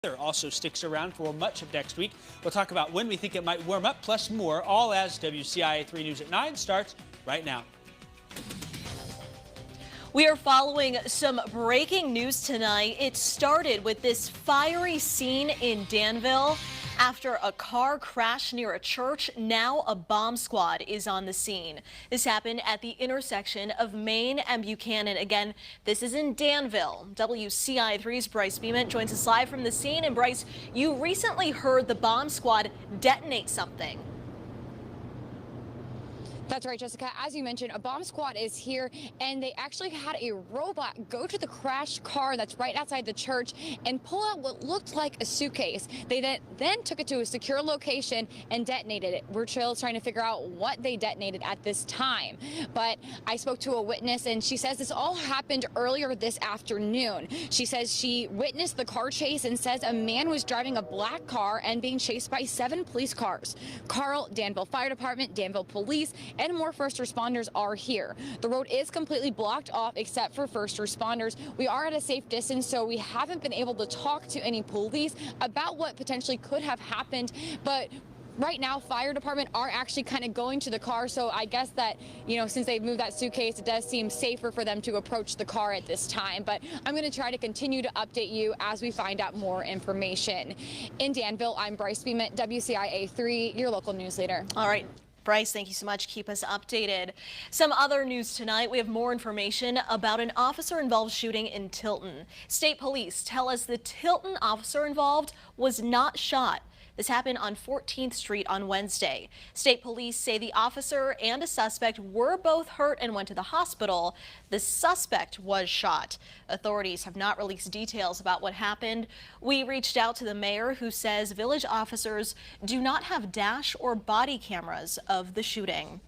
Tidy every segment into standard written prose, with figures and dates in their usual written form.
Weather also sticks around for much of next week. We'll talk about when we think it might warm up, plus more, all as WCIA 3 News at 9 starts right now. We are following some breaking news tonight. It started with this fiery scene in Danville after a car crashed near a church. Now a bomb squad is on the scene. This happened at the intersection of Main and Buchanan. Again, this is in Danville. WCIA 3's Bryce Beeman joins us live from the scene. And Bryce, you recently heard the bomb squad detonate something. That's right, Jessica. As you mentioned, a bomb squad is here, and they actually had a robot go to the crashed car that's right outside the church and pull out what looked like a suitcase. They then took it to a secure location and detonated it. We're still trying to figure out what they detonated at this time. But I spoke to a witness, and she says this all happened earlier this afternoon. She says she witnessed the car chase and says a man was driving a black car and being chased by 7 police cars. Carl, Danville Fire Department, Danville Police, and more first responders are here. The road is completely blocked off except for first responders. We are at a safe distance, so we haven't been able to talk to any police about what potentially could have happened. But right now, fire department are actually kind of going to the car. So I guess that, since they've moved that suitcase, it does seem safer for them to approach the car at this time. But I'm going to try to continue to update you as we find out more information. In Danville, I'm Bryce Beeman, WCIA 3, your local news leader. All right. Bryce, thank you so much. Keep us updated. Some other news tonight. We have more information about an officer-involved shooting in Tilton. State police tell us the Tilton officer involved was not shot. This happened on 14th Street on Wednesday. State police say the officer and a suspect were both hurt and went to the hospital. The suspect was shot. Authorities have not released details about what happened. We reached out to the mayor, who says village officers do not have dash or body cameras of the shooting.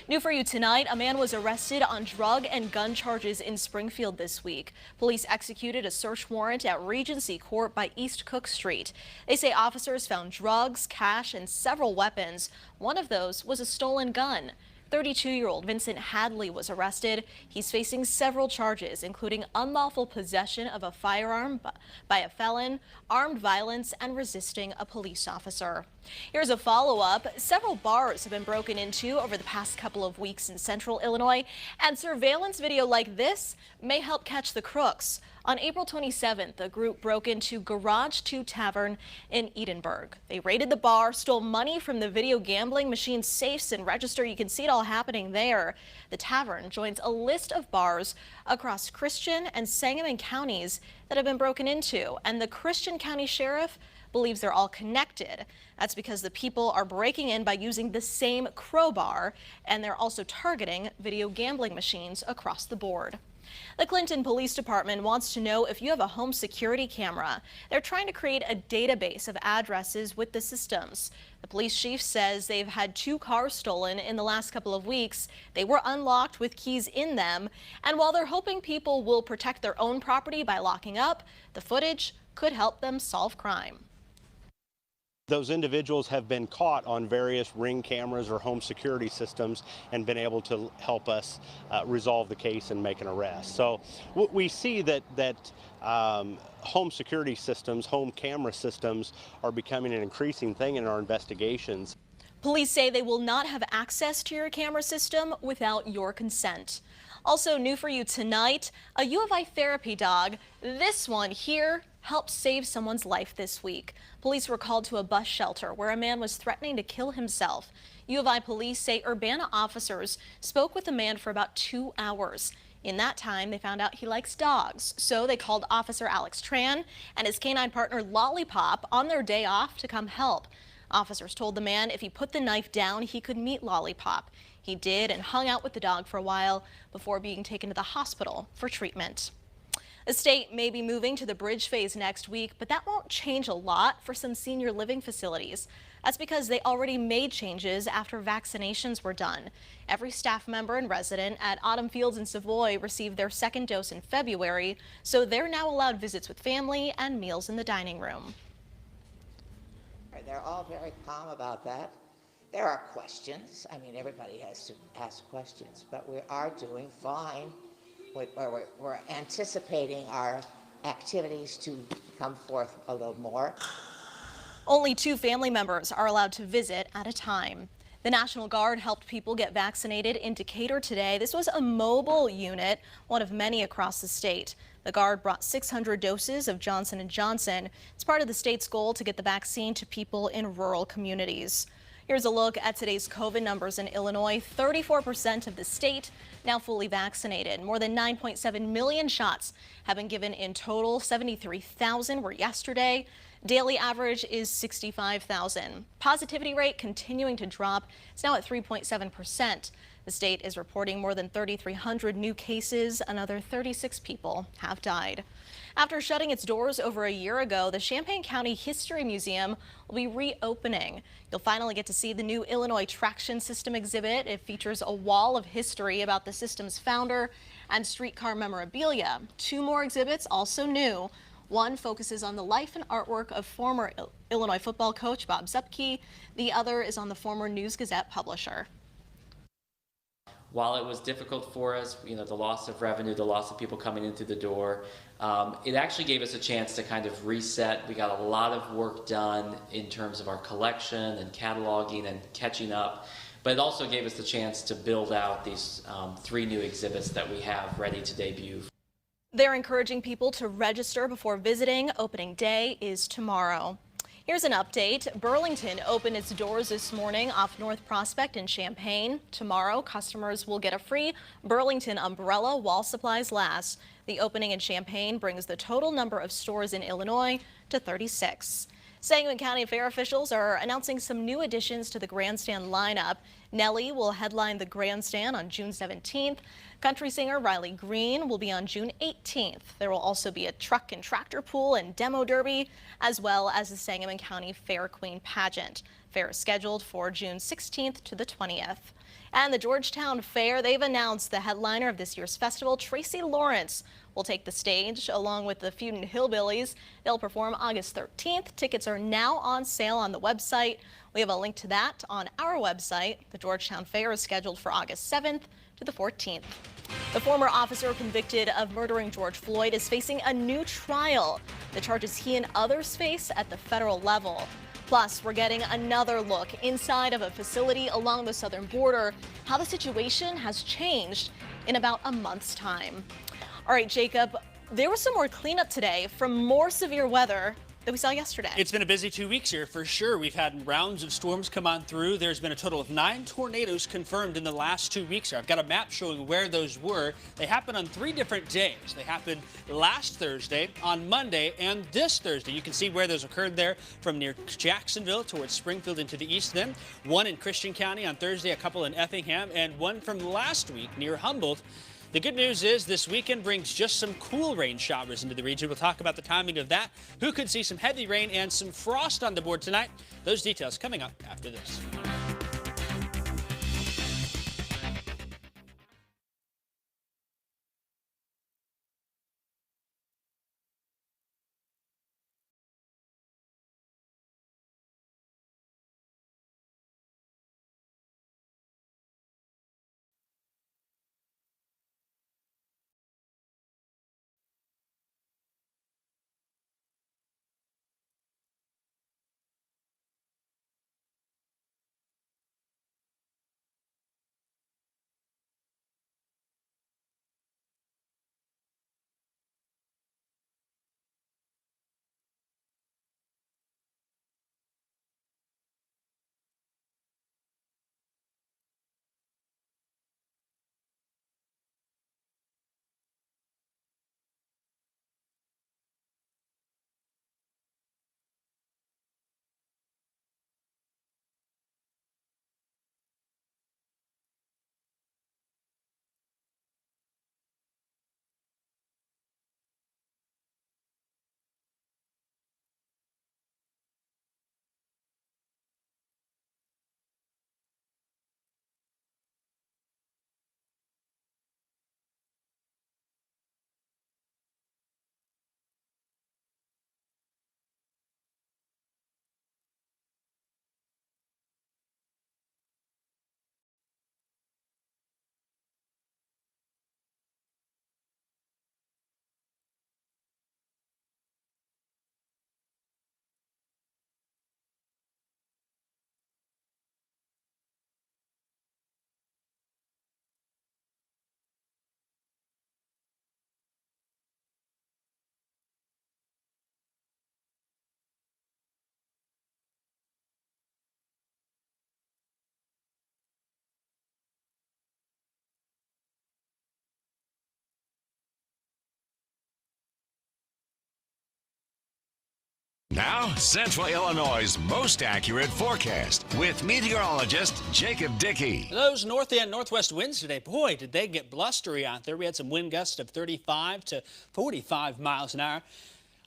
New for you tonight, a man was arrested on drug and gun charges in Springfield this week. Police executed a search warrant at Regency Court by East Cook Street. They say officers found drugs, cash, and several weapons. One of those was a stolen gun. 32-year-old Vincent Hadley was arrested. He's facing several charges, including unlawful possession of a firearm by a felon, armed violence, and resisting a police officer. Here's a follow-up. Several bars have been broken into over the past couple of weeks in central Illinois, and surveillance video like this may help catch the crooks. On April 27th, a group broke into Garage 2 Tavern in Edinburgh. They raided the bar, stole money from the video gambling machine safes and register. You can see it all happening there. The tavern joins a list of bars across Christian and Sangamon counties that have been broken into, and the Christian County Sheriff believes they're all connected. That's because the people are breaking in by using the same crowbar, and they're also targeting video gambling machines across the board. The Clinton Police Department wants to know if you have a home security camera. They're trying to create a database of addresses with the systems. The police chief says they've had 2 cars stolen in the last couple of weeks. They were unlocked with keys in them. And while they're hoping people will protect their own property by locking up, the footage could help them solve crime. Those individuals have been caught on various Ring cameras or home security systems and been able to help us resolve the case and make an arrest. So we see that home security systems, home camera systems are becoming an increasing thing in our investigations. Police say they will not have access to your camera system without your consent. Also new for you tonight, a U of I therapy dog, this one here, helped save someone's life this week. Police were called to a bus shelter where a man was threatening to kill himself. U of I police say Urbana officers spoke with the man for about 2 hours. In that time, they found out he likes dogs, so they called Officer Alex Tran and his canine partner Lollipop on their day off to come help. Officers told the man if he put the knife down, he could meet Lollipop. He did and hung out with the dog for a while before being taken to the hospital for treatment. The state may be moving to the bridge phase next week, but that won't change a lot for some senior living facilities. That's because they already made changes after vaccinations were done. Every staff member and resident at Autumn Fields in Savoy received their 2nd dose in February, so they're now allowed visits with family and meals in the dining room. They're all very calm about that. There are questions. I mean, everybody has to ask questions, but we are doing fine. We're anticipating our activities to come forth a little more. Only 2 family members are allowed to visit at a time. The National Guard helped people get vaccinated in Decatur today. This was a mobile unit, one of many across the state. The Guard brought 600 doses of Johnson & Johnson. It's part of the state's goal to get the vaccine to people in rural communities. Here's a look at today's COVID numbers in Illinois. 34% of the state now fully vaccinated. More than 9.7 million shots have been given in total. 73,000 were yesterday. Daily average is 65,000. Positivity rate continuing to drop. It's now at 3.7%. The state is reporting more than 3,300 new cases. Another 36 people have died. After shutting its doors over a year ago, the Champaign County History Museum will be reopening. You'll finally get to see the new Illinois Traction System exhibit. It features a wall of history about the system's founder and streetcar memorabilia. 2 more exhibits, also new. One focuses on the life and artwork of former Illinois football coach Bob Zupke. The other is on the former News-Gazette publisher. While it was difficult for us, the loss of revenue, the loss of people coming in through the door, it actually gave us a chance to kind of reset. We got a lot of work done in terms of our collection and cataloging and catching up, but it also gave us the chance to build out these 3 new exhibits that we have ready to debut. They're encouraging people to register before visiting. Opening day is tomorrow. Here's an update. Burlington opened its doors this morning off North Prospect in Champaign. Tomorrow, customers will get a free Burlington umbrella while supplies last. The opening in Champaign brings the total number of stores in Illinois to 36. Sangamon County Fair officials are announcing some new additions to the grandstand lineup. Nelly will headline the grandstand on June 17th. Country singer Riley Green will be on June 18th. There will also be a truck and tractor pool and demo derby, as well as the Sangamon County Fair Queen pageant. Fair is scheduled for June 16th to the 20th. And the Georgetown Fair, they've announced the headliner of this year's festival, Tracy Lawrence, will take the stage along with the Feudin' Hillbillies. They'll perform August 13th. Tickets are now on sale on the website. We have a link to that on our website. The Georgetown Fair is scheduled for August 7th to the 14th. The former officer convicted of murdering George Floyd is facing a new trial. The charges he and others face at the federal level. Plus, we're getting another look inside of a facility along the southern border, how the situation has changed in about a month's time. All right, Jacob, there was some more cleanup today from more severe weather that we saw yesterday. It's been a busy 2 weeks here for sure. We've had rounds of storms come on through. There's been a total of 9 tornadoes confirmed in the last 2 weeks here. I've got a map showing where those were. They happened on 3 different days. They happened last Thursday, on Monday, and this Thursday. You can see where those occurred there from near Jacksonville towards Springfield into the east. Then one in Christian County on Thursday, a couple in Effingham, and one from last week near Humboldt. The good news is this weekend brings just some cool rain showers into the region. We'll talk about the timing of that, who could see some heavy rain and some frost on the board tonight. Those details coming up after this. Now, Central Illinois' most accurate forecast with meteorologist Jacob Dickey. Those north and northwest winds today, boy, did they get blustery out there. We had some wind gusts of 35 to 45 miles an hour.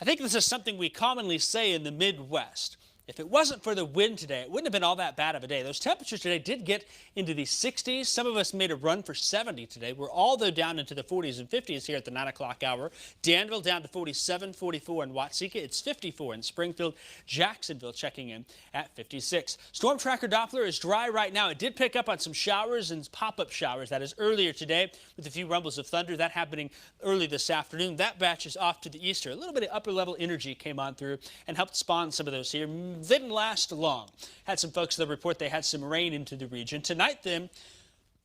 I think this is something we commonly say in the Midwest. If it wasn't for the wind today, it wouldn't have been all that bad of a day. Those temperatures today did get into the 60s. Some of us made a run for 70 today. We're all, though, down into the 40s and 50s here at the 9 o'clock hour. Danville down to 47, 44 in Wcia. It's 54 in Springfield. Jacksonville checking in at 56. Storm tracker Doppler is dry right now. It did pick up on some showers and pop-up showers. That is earlier today with a few rumbles of thunder. That happening early this afternoon. That batch is off to the east. A little bit of upper-level energy came on through and helped spawn some of those here. Didn't last long. Had some folks that report they had some rain into the region. Tonight, then,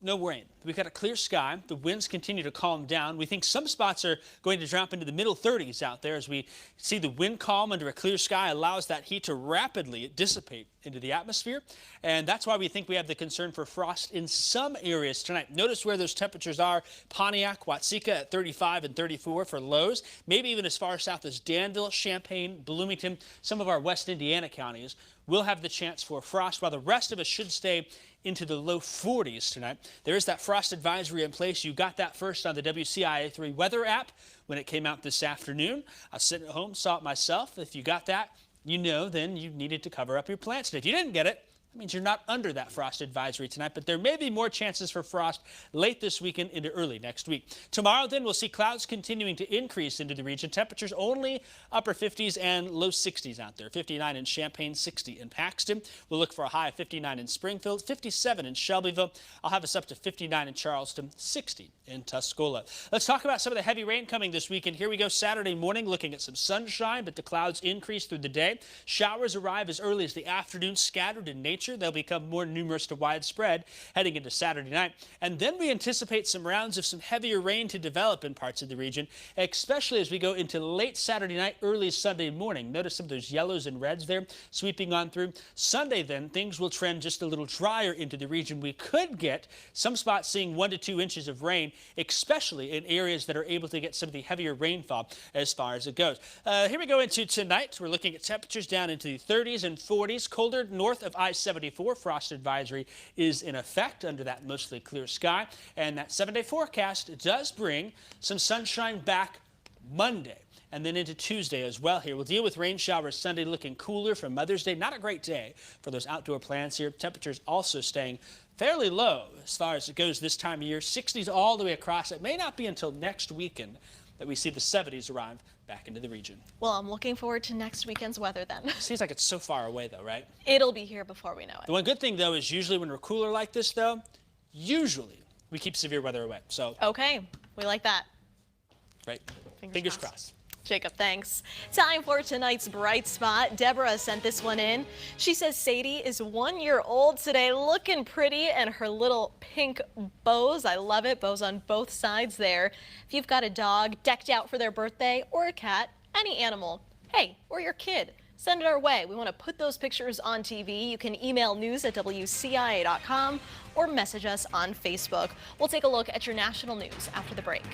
no rain. We've got a clear sky. The winds continue to calm down. We think some spots are going to drop into the middle 30s out there as we see the wind calm under a clear sky allows that heat to rapidly dissipate into the atmosphere. And that's why we think we have the concern for frost in some areas tonight. Notice where those temperatures are. Pontiac, Wcia at 35 and 34 for lows. Maybe even as far south as Danville, Champaign, Bloomington, some of our West Indiana counties will have the chance for frost, while the rest of us should stay into the low 40s tonight. There is that frost advisory in place. You got that first on the WCIA 3 weather app when it came out this afternoon. I was sitting at home, saw it myself. If you got that, you know then you needed to cover up your plants. And if you didn't get it, that means you're not under that frost advisory tonight, but there may be more chances for frost late this weekend into early next week. Tomorrow, then, we'll see clouds continuing to increase into the region. Temperatures only upper 50s and low 60s out there. 59 in Champaign, 60 in Paxton. We'll look for a high of 59 in Springfield, 57 in Shelbyville. I'll have us up to 59 in Charleston, 60 in Tuscola. Let's talk about some of the heavy rain coming this weekend. Here we go Saturday morning, looking at some sunshine, but the clouds increase through the day. Showers arrive as early as the afternoon, scattered in nature. They'll become more numerous to widespread heading into Saturday night. And then we anticipate some rounds of some heavier rain to develop in parts of the region, especially as we go into late Saturday night, early Sunday morning. Notice some of those yellows and reds there sweeping on through. Sunday, then, things will trend just a little drier into the region. We could get some spots seeing 1 to 2 inches of rain, especially in areas that are able to get some of the heavier rainfall as far as it goes. Here we go into tonight. We're looking at temperatures down into the 30s and 40s, colder north of I-74. Frost advisory is in effect under that mostly clear sky. And that 7-day forecast does bring some sunshine back Monday and then into Tuesday as well here. We'll deal with rain showers Sunday, looking cooler for Mother's Day. Not a great day for those outdoor plants here. Temperatures also staying fairly low as far as it goes this time of year. 60s all the way across. It may not be until next weekend that we see the 70s arrive back into the region. Well, I'm looking forward to next weekend's weather then. Seems like it's so far away though, right? It'll be here before we know it. The one good thing though is usually when we're cooler like this though, usually we keep severe weather away. So okay, we like that. Right. Fingers crossed. Jacob, thanks. Time for tonight's Bright Spot. Deborah sent this one in. She says Sadie is 1 year old today, looking pretty, and her little pink bows. I love it. Bows on both sides there. If you've got a dog decked out for their birthday, or a cat, any animal, hey, or your kid, send it our way. We want to put those pictures on TV. You can email news@wcia.com or message us on Facebook. We'll take a look at your national news after the break.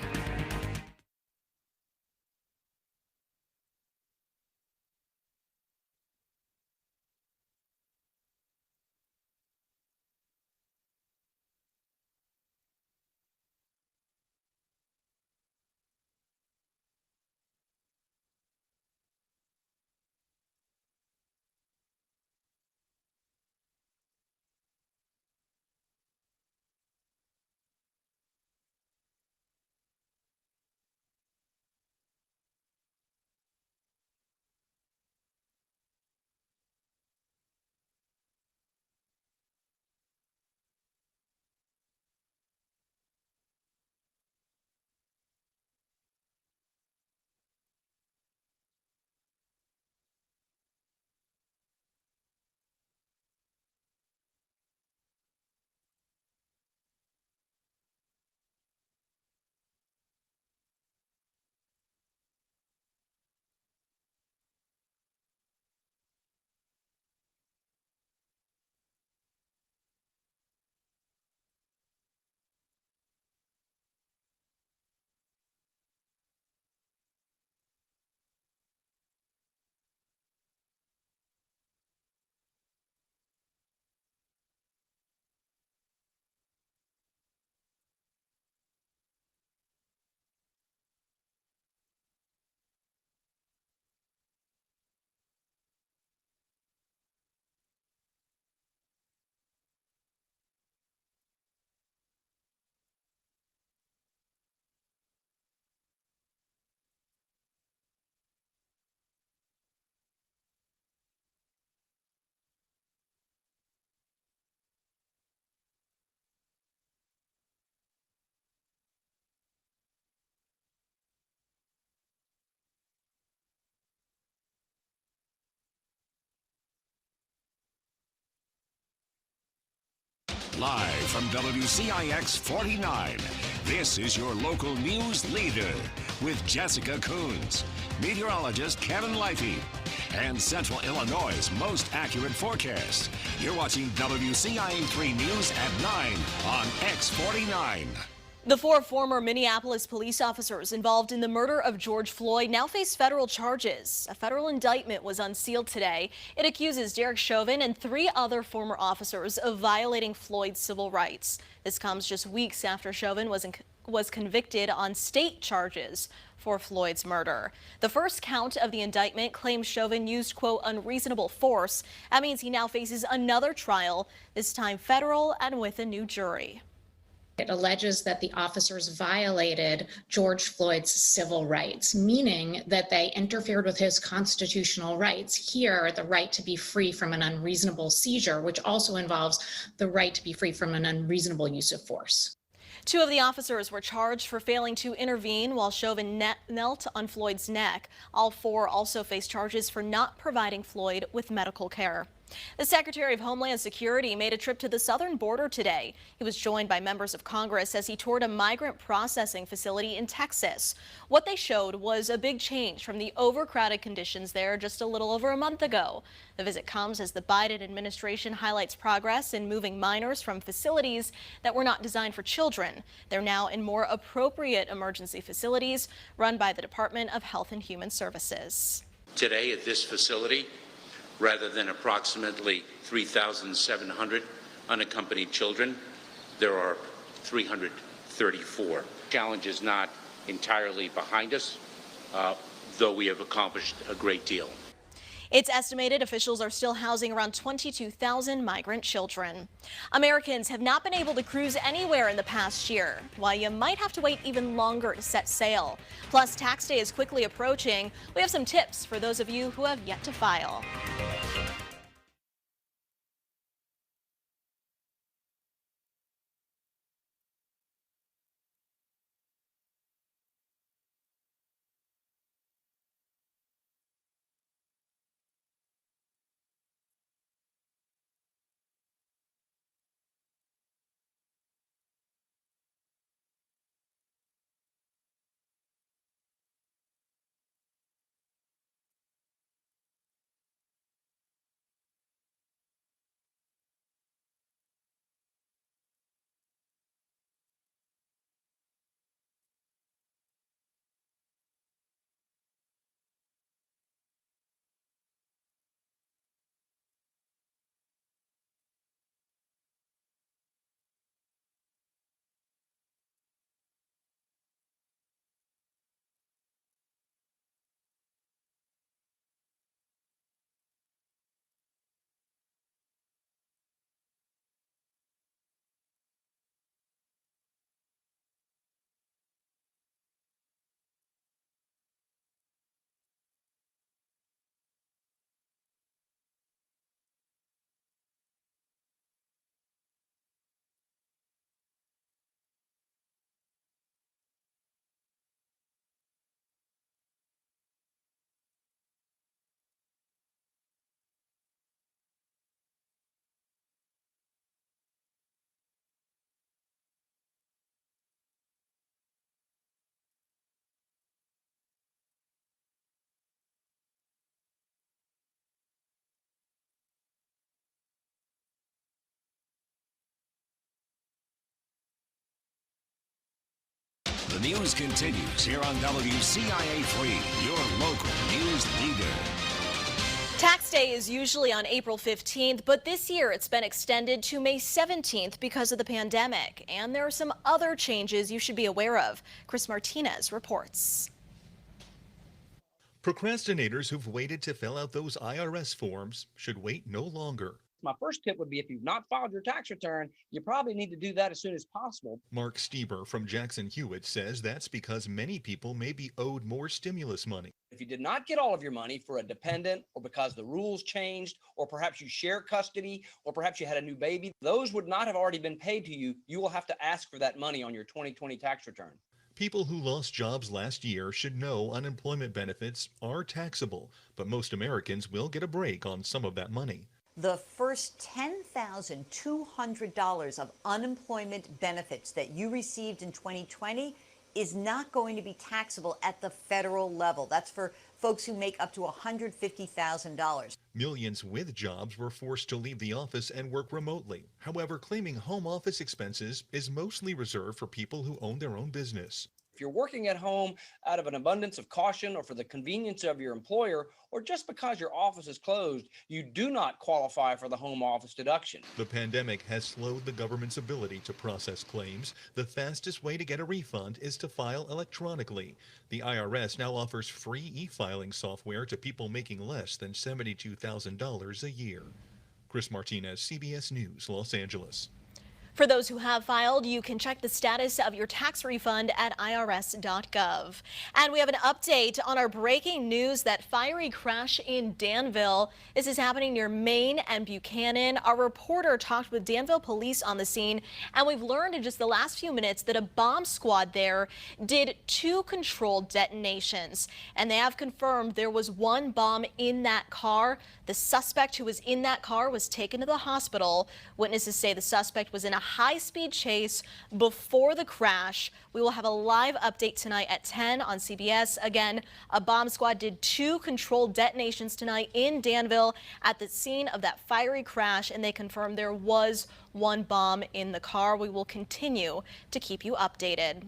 Live from WCIX 49, this is your local news leader with Jessica Coons, meteorologist Kevin Leify, and Central Illinois' most accurate forecast. You're watching WCIA3 News at 9 on X49. The 4 former Minneapolis police officers involved in the murder of George Floyd now face federal charges. A federal indictment was unsealed today. It accuses Derek Chauvin and 3 other former officers of violating Floyd's civil rights. This comes just weeks after Chauvin was convicted on state charges for Floyd's murder. The first count of the indictment claims Chauvin used, quote, unreasonable force. That means he now faces another trial, this time federal and with a new jury. It alleges that the officers violated George Floyd's civil rights, meaning that they interfered with his constitutional rights. Here, the right to be free from an unreasonable seizure, which also involves the right to be free from an unreasonable use of force. 2 of the officers were charged for failing to intervene while Chauvin knelt on Floyd's neck. All 4 also face charges for not providing Floyd with medical care. The Secretary of Homeland Security made a trip to the southern border today. He was joined by members of Congress as he toured a migrant processing facility in Texas. What they showed was a big change from the overcrowded conditions there just a little over a month ago. The visit comes as the Biden administration highlights progress in moving minors from facilities that were not designed for children. They're now in more appropriate emergency facilities run by the Department of Health and Human Services. Today at this facility, rather than approximately 3,700 unaccompanied children, there are 334. The challenge is not entirely behind us, though we have accomplished a great deal. It's estimated officials are still housing around 22,000 migrant children. Americans have not been able to cruise anywhere in the past year, while you might have to wait even longer to set sail. Plus, tax day is quickly approaching. We have some tips for those of you who have yet to file. The news continues here on WCIA3, your local news leader. Tax day is usually on April 15th, but this year it's been extended to May 17th because of the pandemic. And there are some other changes you should be aware of. Chris Martinez reports. Procrastinators who've waited to fill out those IRS forms should wait no longer. My first tip would be if you've not filed your tax return, you probably need to do that as soon as possible. Mark Stieber from Jackson Hewitt says that's because many people may be owed more stimulus money. If you did not get all of your money for a dependent, or because the rules changed, or perhaps you share custody, or perhaps you had a new baby, those would not have already been paid to you. You will have to ask for that money on your 2020 tax return. People who lost jobs last year should know unemployment benefits are taxable, but most Americans will get a break on some of that money. the first $10,200 of unemployment benefits that you received in 2020 is not going to be taxable at the federal level. That's for folks who make up to $150,000. Millions with jobs were forced to leave the office and work remotely. However, claiming home office expenses is mostly reserved for people who own their own business. If you're working at home out of an abundance of caution or for the convenience of your employer, or just because your office is closed, you do not qualify for the home office deduction. The pandemic has slowed the government's ability to process claims. The fastest way to get a refund is to file electronically. The IRS now offers free e-filing software to people making less than $72,000 a year. Chris Martinez, CBS News, Los Angeles. For those who have filed, you can check the status of your tax refund at irs.gov. And we have an update on our breaking news, that fiery crash in Danville. This is happening near Main and Buchanan. Our reporter talked with Danville police on the scene, and we've learned in just the last few minutes that a bomb squad there did 2 controlled detonations. And they have confirmed there was 1 bomb in that car. The suspect who was in that car was taken to the hospital. Witnesses say the suspect was in a high-speed chase before the crash. We will have a live update tonight at 10 on CBS. Again, a bomb squad did 2 controlled detonations tonight in Danville at the scene of that fiery crash, and they confirmed there was 1 bomb in the car. We will continue to keep you updated.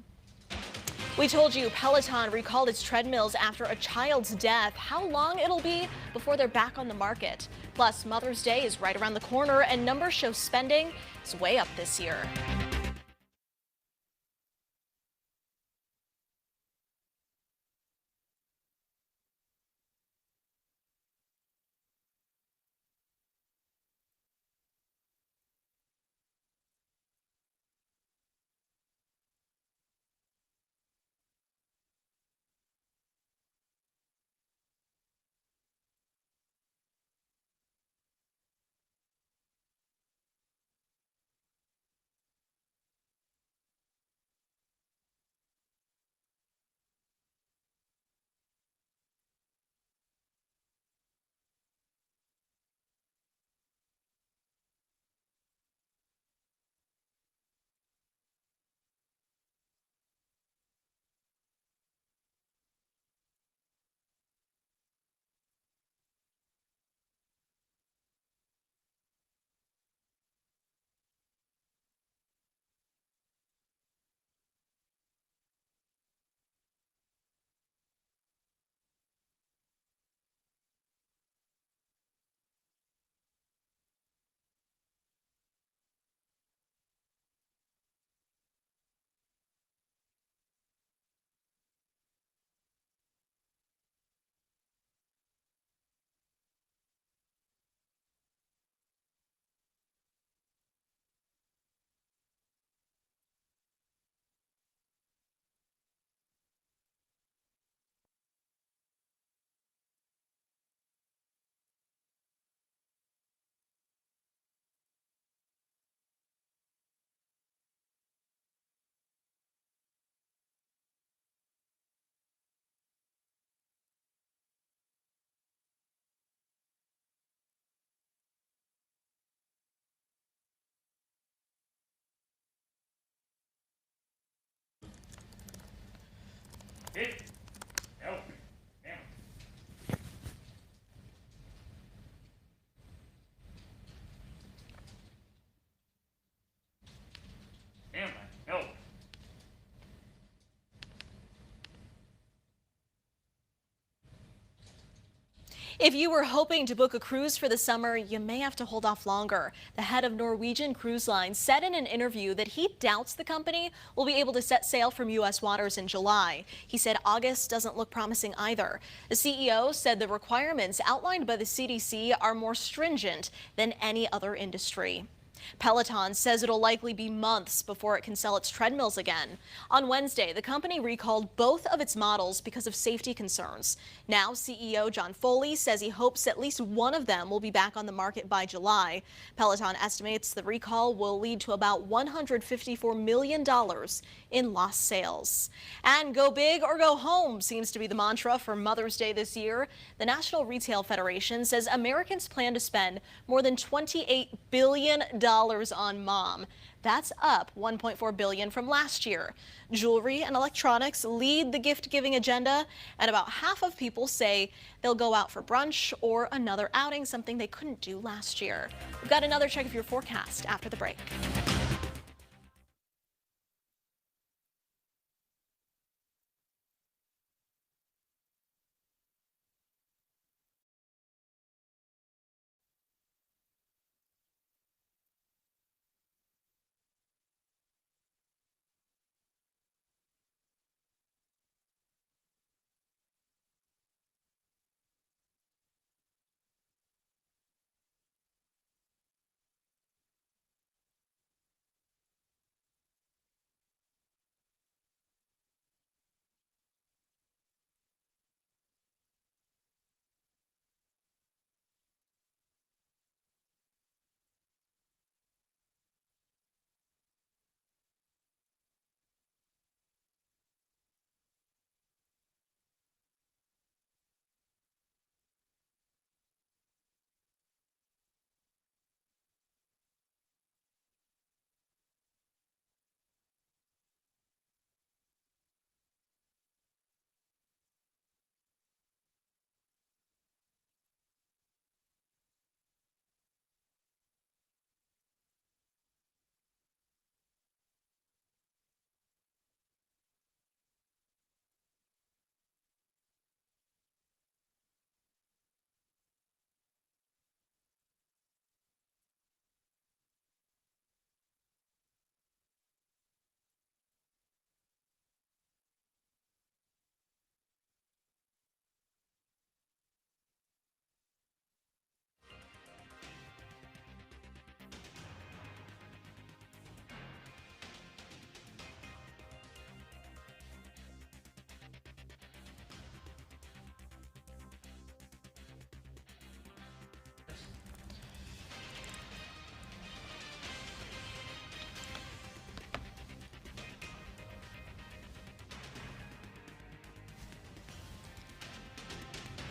We told you Peloton recalled its treadmills after a child's death. How long it'll be before they're back on the market. Plus, Mother's Day is right around the corner, and numbers show spending is way up this year. If you were hoping to book a cruise for the summer, you may have to hold off longer. The head of Norwegian Cruise Line said in an interview that he doubts the company will be able to set sail from U.S. waters in July. He said August doesn't look promising either. The CEO said the requirements outlined by the CDC are more stringent than any other industry. Peloton says it'll likely be months before it can sell its treadmills again. On Wednesday, the company recalled both of its models because of safety concerns. Now, CEO John Foley says he hopes at least one of them will be back on the market by July. Peloton estimates the recall will lead to about $154 million in lost sales. And go big or go home seems to be the mantra for Mother's Day this year. The National Retail Federation says Americans plan to spend more than $28 billion on mom. That's up $1.4 billion from last year. Jewelry and electronics lead the gift-giving agenda, and about half of people say they'll go out for brunch or another outing, something they couldn't do last year. We've got another check of your forecast after the break.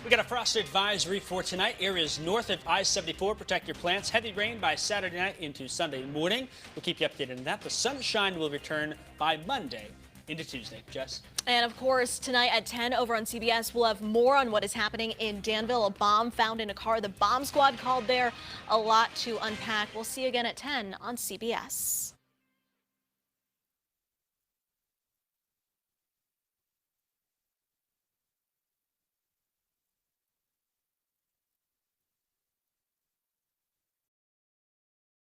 We got a frost advisory for tonight. Areas north of I-74, protect your plants. Heavy rain by Saturday night into Sunday morning. We'll keep you updated on that. The sunshine will return by Monday into Tuesday. Jess? And of course, tonight at 10 over on CBS, we'll have more on what is happening in Danville. A bomb found in a car. The bomb squad called there. A lot to unpack. We'll see you again at 10 on CBS.